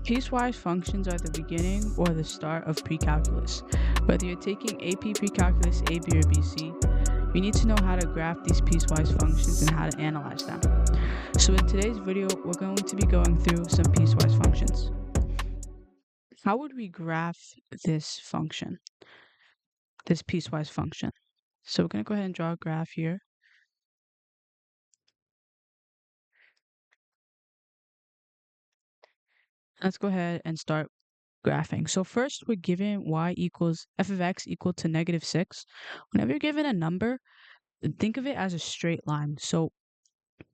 Piecewise functions are the beginning or the start of precalculus. Whether you're taking AP Precalculus AB or BC, you need to know how to graph these piecewise functions and how to analyze them. So in today's video, we're going to be going through some piecewise functions. How would we graph this function, this piecewise function? So we're going to go ahead and draw a graph here. Let's go ahead and start graphing. So first we're given y equals f of x equal to -6. Whenever you're given a number, think of it as a straight line. So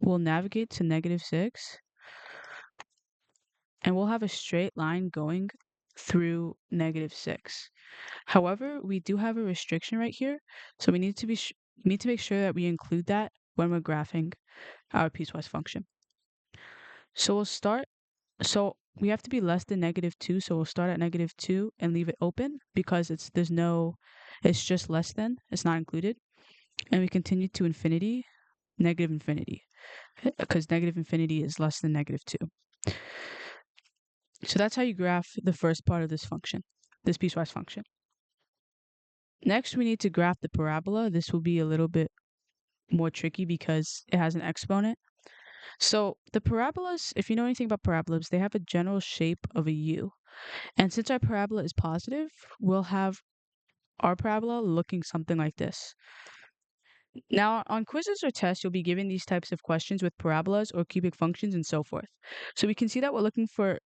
we'll navigate to -6 and we'll have a straight line going through -6. However, we do have a restriction right here. So we need to make sure that we include that when we're graphing our piecewise function. So we have to be less than -2, so we'll start at -2 and leave it open because it's just less than, it's not included. And we continue to infinity, negative infinity, because negative infinity is less than -2. So that's how you graph the first part of this function, this piecewise function. Next, we need to graph the parabola. This will be a little bit more tricky because it has an exponent. So the parabolas, if you know anything about parabolas, they have a general shape of a U. And since our parabola is positive, we'll have our parabola looking something like this. Now, on quizzes or tests, you'll be given these types of questions with parabolas or cubic functions and so forth. So we can see that we're looking for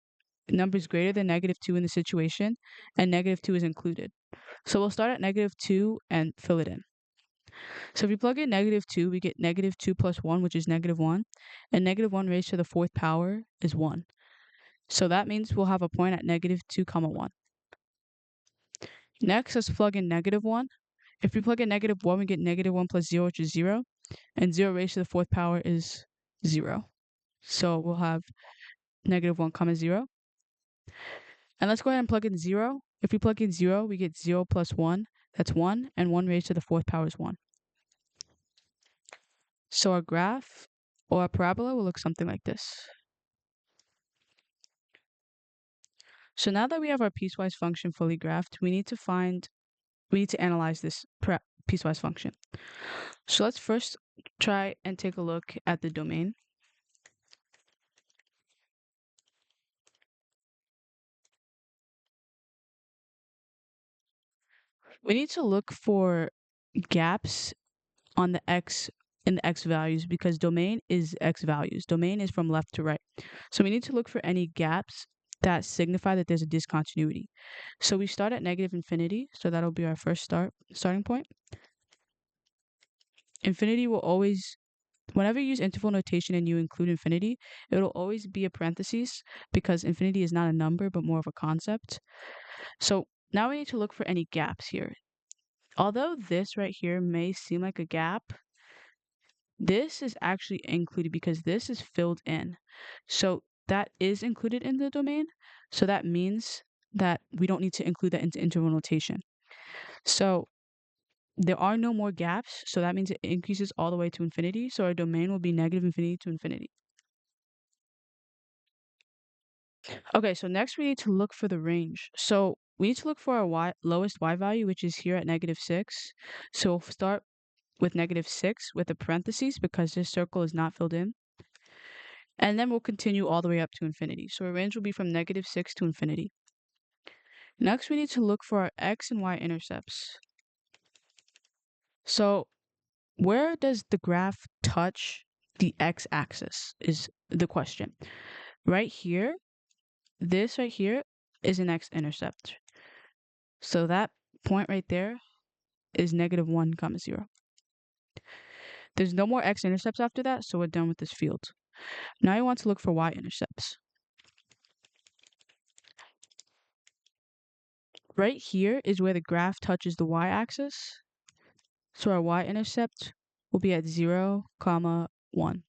numbers greater than -2 in the situation, and -2 is included. So we'll start at -2 and fill it in. So if we plug in -2, we get -2 plus 1, which is -1, and -1 raised to the 4th power is 1. So that means we'll have a point at -2, 1. Next, let's plug in -1. If we plug in -1, we get -1 plus 0, which is 0, and 0 raised to the 4th power is 0. So we'll have -1, 0. And let's go ahead and plug in 0. If we plug in 0, we get 0 plus 1, that's 1, and 1 raised to the 4th power is 1. So our graph or our parabola will look something like this. So now that we have our piecewise function fully graphed, we need to analyze this piecewise function. So let's first try and take a look at the domain. We need to look for gaps on the x in the x values because domain is x values. Domain is from left to right. So we need to look for any gaps that signify that there's a discontinuity. So we start at -infinity, so that'll be our first starting point. Infinity will always, whenever you use interval notation and you include infinity, it'll always be a parentheses because infinity is not a number but more of a concept. So now we need to look for any gaps here. Although this right here may seem like a gap, this is actually included because this is filled in. So that is included in the domain. So that means that we don't need to include that into interval notation. So there are no more gaps. So that means it increases all the way to infinity. So our domain will be -infinity to infinity. Okay, so next we need to look for the range. So we need to look for our lowest y value, which is here at -6. So we'll start with -6 with a parentheses because this circle is not filled in. And then we'll continue all the way up to infinity. So our range will be from -6 to infinity. Next, we need to look for our x and y intercepts. So where does the graph touch the x-axis is the question. Right here, this right here is an x-intercept. So that point right there is -1, 0. There's no more x-intercepts after that, so we're done with this field. Now you want to look for y-intercepts. Right here is where the graph touches the y-axis. So our y-intercept will be at 0, 1.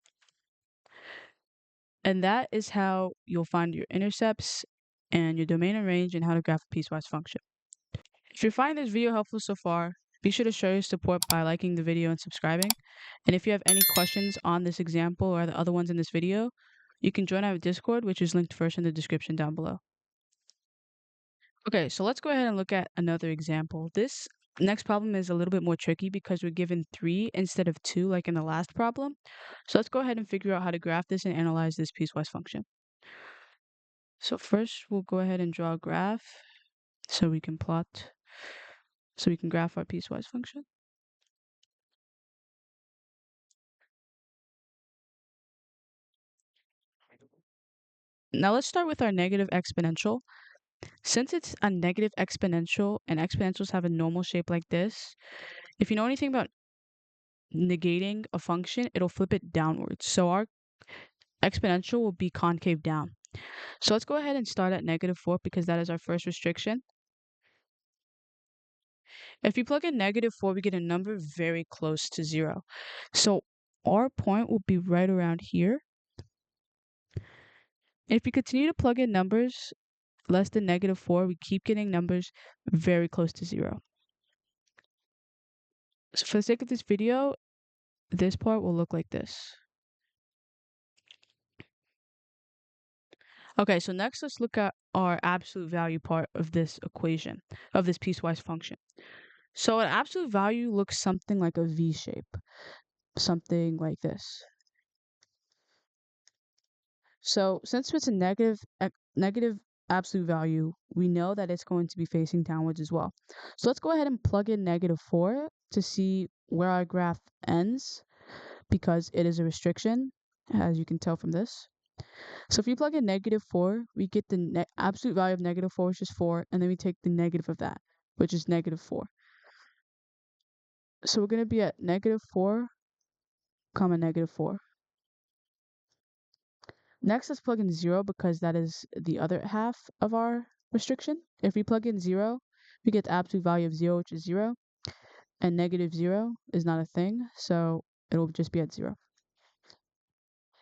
And that is how you'll find your intercepts and your domain and range and how to graph a piecewise function. If you find this video helpful so far, be sure to show your support by liking the video and subscribing. And if you have any questions on this example or the other ones in this video, You can join our Discord, which is linked first in the description down below. Okay, so let's go ahead and look at another example. This next problem is a little bit more tricky because we're given 3 instead of 2 like in the last problem. So let's go ahead and figure out how to graph this and analyze this piecewise function. So first we'll go ahead and draw a graph so we can graph our piecewise function. Now let's start with our negative exponential. Since it's a negative exponential and exponentials have a normal shape like this, if you know anything about negating a function, it'll flip it downwards. So our exponential will be concave down. So let's go ahead and start at -4 because that is our first restriction. If you plug in -4, we get a number very close to 0. So our point will be right around here. If you continue to plug in numbers less than -4, we keep getting numbers very close to 0. So for the sake of this video, this part will look like this. Okay, so next let's look at our absolute value part of this equation, of this piecewise function. So an absolute value looks something like a V shape, something like this. So since it's a negative absolute value, we know that it's going to be facing downwards as well. So let's go ahead and plug in -4 to see where our graph ends because it is a restriction, as you can tell from this. So if you plug in -4, we get the absolute value of -4, which is 4, and then we take the negative of that, which is -4. So we're going to be at -4, -4. Next, let's plug in 0 because that is the other half of our restriction. If we plug in 0, we get the absolute value of 0, which is 0, and -0 is not a thing, so it'll just be at 0.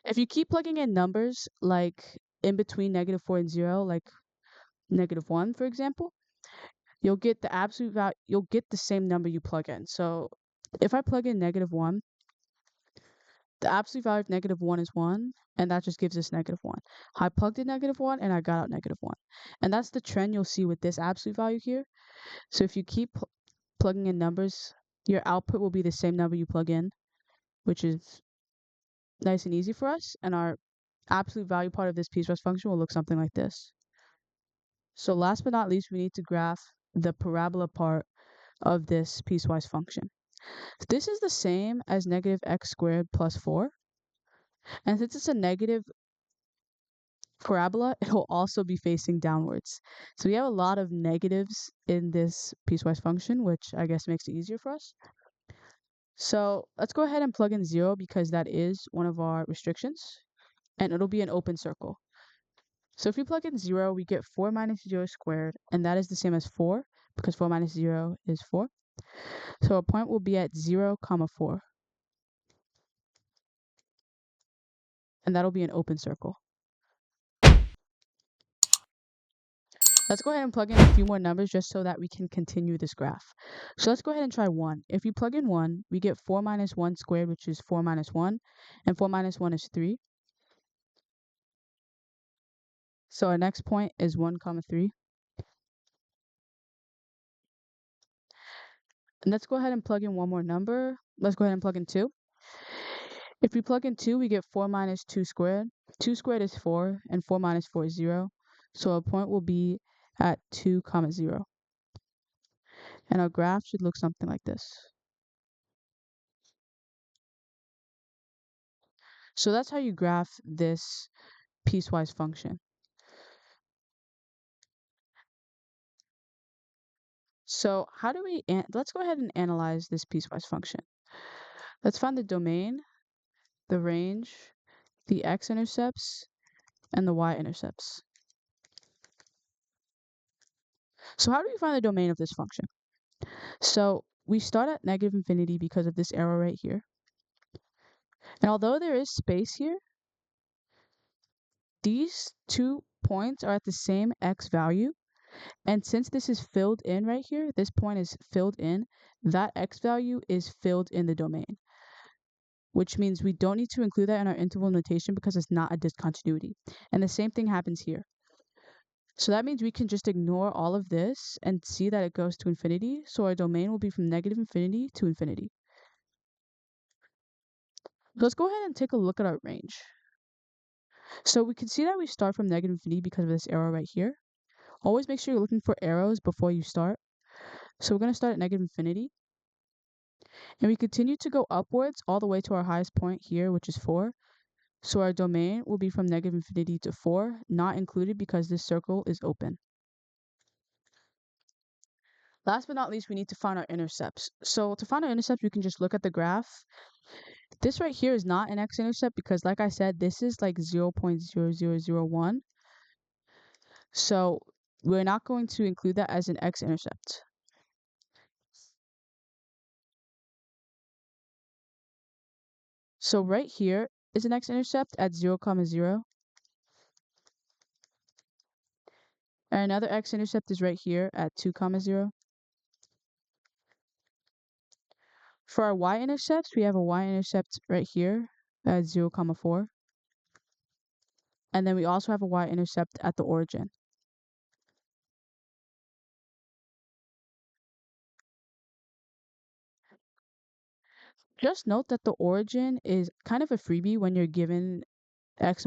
If you keep plugging in numbers like in between -4 and 0, like -1, for example, you'll get the absolute value, you'll get the same number you plug in. So if I plug in -1, the absolute value of -1 is 1, and that just gives us -1. I plugged in -1 and I got out -1. And that's the trend you'll see with this absolute value here. So if you keep plugging in numbers, your output will be the same number you plug in, which is nice and easy for us. And our absolute value part of this piecewise function will look something like this. So last but not least, we need to graph the parabola part of this piecewise function. This is the same as -x² plus 4. And since it's a negative parabola, it will also be facing downwards. So we have a lot of negatives in this piecewise function, which I guess makes it easier for us. So let's go ahead and plug in 0 because that is one of our restrictions, and it'll be an open circle. So if we plug in 0, we get 4 minus 0 squared, and that is the same as 4 because 4 minus 0 is 4. So our point will be at 0, 4, and that'll be an open circle. Let's go ahead and plug in a few more numbers just so that we can continue this graph. So let's go ahead and try 1. If you plug in 1, we get 4 minus 1 squared, which is 4 minus 1, and 4 minus 1 is 3. So our next point is 1, 3. And let's go ahead and plug in one more number. Let's go ahead and plug in 2. If we plug in 2, we get 4 minus 2 squared. 2 squared is 4, and 4 minus 4 is 0. So our point will be at 2, 0. And our graph should look something like this. So that's how you graph this piecewise function. So how do we, let's go ahead and analyze this piecewise function. Let's find the domain, the range, the x-intercepts, and the y-intercepts. So how do we find the domain of this function? So we start at -infinity because of this arrow right here. And although there is space here, these 2 points are at the same x value. And since this is filled in right here, this point is filled in, that x value is filled in the domain. which means we don't need to include that in our interval notation because it's not a discontinuity. And the same thing happens here. So that means we can just ignore all of this and see that it goes to infinity. So our domain will be from negative infinity to infinity. So let's go ahead and take a look at our range. So we can see that we start from negative infinity because of this arrow right here. Always make sure you're looking for arrows before you start. So we're going to start at negative infinity. And we continue to go upwards all the way to our highest point here, which is 4. So our domain will be from negative infinity to 4, not included because this circle is open. Last but not least, we need to find our intercepts. So to find our intercepts, we can just look at the graph. This right here is not an x-intercept because, like I said, this is like 0.0001. So we're not going to include that as an x-intercept. So right here is an x-intercept at 0, 0. And another x-intercept is right here at 2, 0. For our y-intercepts, we have a y-intercept right here at 0, 4. And then we also have a y-intercept at the origin. Just note that the origin is kind of a freebie when you're given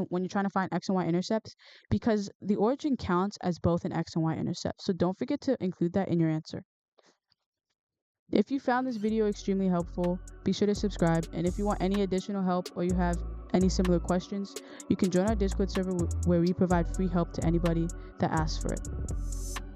when you're trying to find x and y intercepts, because the origin counts as both an x and y intercept. So don't forget to include that in your answer. If you found this video extremely helpful, be sure to subscribe. And if you want any additional help or you have any similar questions, you can join our Discord server where we provide free help to anybody that asks for it.